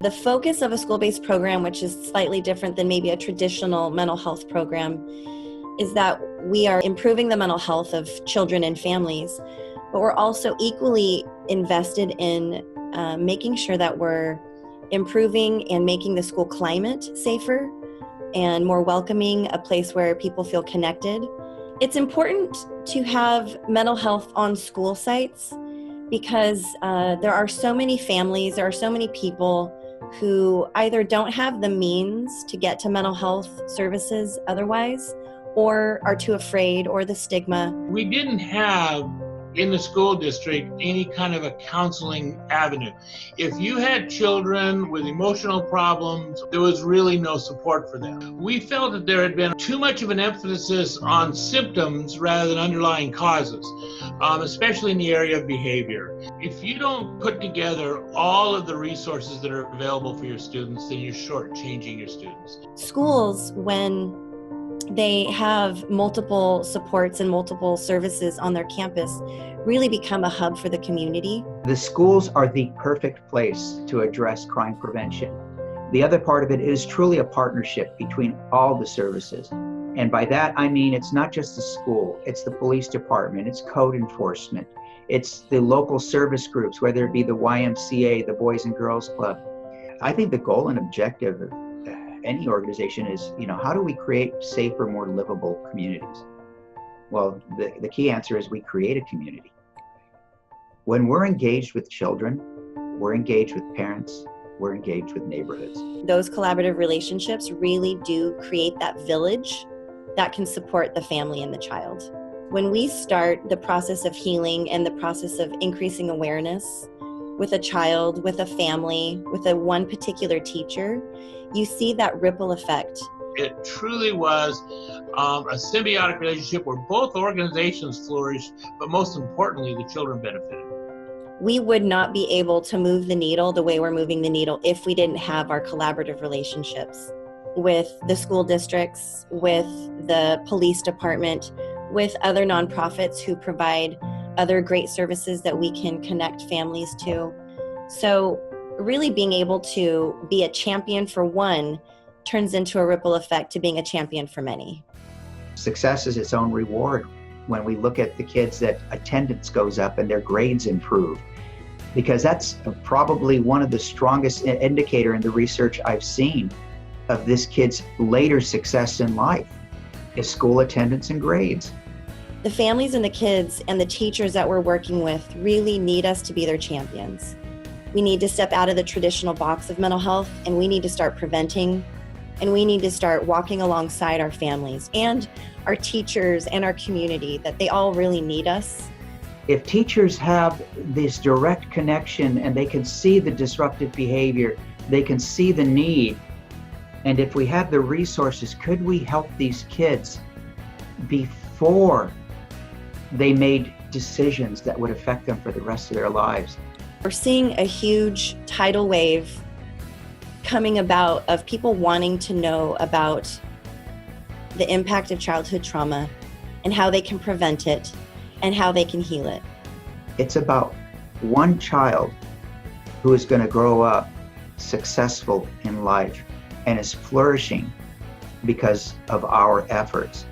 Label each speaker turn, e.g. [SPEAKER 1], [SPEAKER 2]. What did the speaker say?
[SPEAKER 1] The focus of a school-based program, which is slightly different than maybe a traditional mental health program, is that we are improving the mental health of children and families, but we're also equally invested in making sure that we're improving and making the school climate safer and more welcoming, a place where people feel connected. It's important to have mental health on school sites because there are so many families, there are so many people who either don't have the means to get to mental health services otherwise, or are too afraid, or the stigma.
[SPEAKER 2] We didn't have in the school district any kind of a counseling avenue. If you had children with emotional problems, there was really no support for them. We felt that there had been too much of an emphasis on symptoms rather than underlying causes, especially in the area of behavior. If you don't put together all of the resources that are available for your students, then you're shortchanging your students.
[SPEAKER 1] Schools, when they have multiple supports and multiple services on their campus, really become a hub for the community.
[SPEAKER 3] The schools are the perfect place to address crime prevention. The other part of it is truly a partnership between all the services. And by that, I mean, it's not just the school, it's the police department, it's code enforcement, it's the local service groups, whether it be the YMCA, the Boys and Girls Club. I think the goal and objective of any organization is, how do we create safer, more livable communities? Well, the key answer is we create a community. When we're engaged with children, we're engaged with parents, we're engaged with neighborhoods.
[SPEAKER 1] Those collaborative relationships really do create that village that can support the family and the child. When we start the process of healing and the process of increasing awareness with a child, with a family, with one particular teacher, you see that ripple effect.
[SPEAKER 2] It truly was a symbiotic relationship where both organizations flourished, but most importantly, the children benefited.
[SPEAKER 1] We would not be able to move the needle the way we're moving the needle if we didn't have our collaborative relationships with the school districts, with the police department, with other nonprofits who provide other great services that we can connect families to. So really being able to be a champion for one turns into a ripple effect to being a champion for many.
[SPEAKER 3] Success is its own reward when we look at the kids that attendance goes up and their grades improve, because that's probably one of the strongest indicator in the research I've seen of this kid's later success in life is school attendance and grades.
[SPEAKER 1] The families and the kids and the teachers that we're working with really need us to be their champions. We need to step out of the traditional box of mental health, and we need to start preventing, and we need to start walking alongside our families and our teachers and our community, that they all really need us.
[SPEAKER 3] If teachers have this direct connection and they can see the disruptive behavior, they can see the need, and if we have the resources, could we help these kids before they made decisions that would affect them for the rest of their lives?
[SPEAKER 1] We're seeing a huge tidal wave coming about of people wanting to know about the impact of childhood trauma and how they can prevent it and how they can heal it.
[SPEAKER 3] It's about one child who is going to grow up successful in life and is flourishing because of our efforts.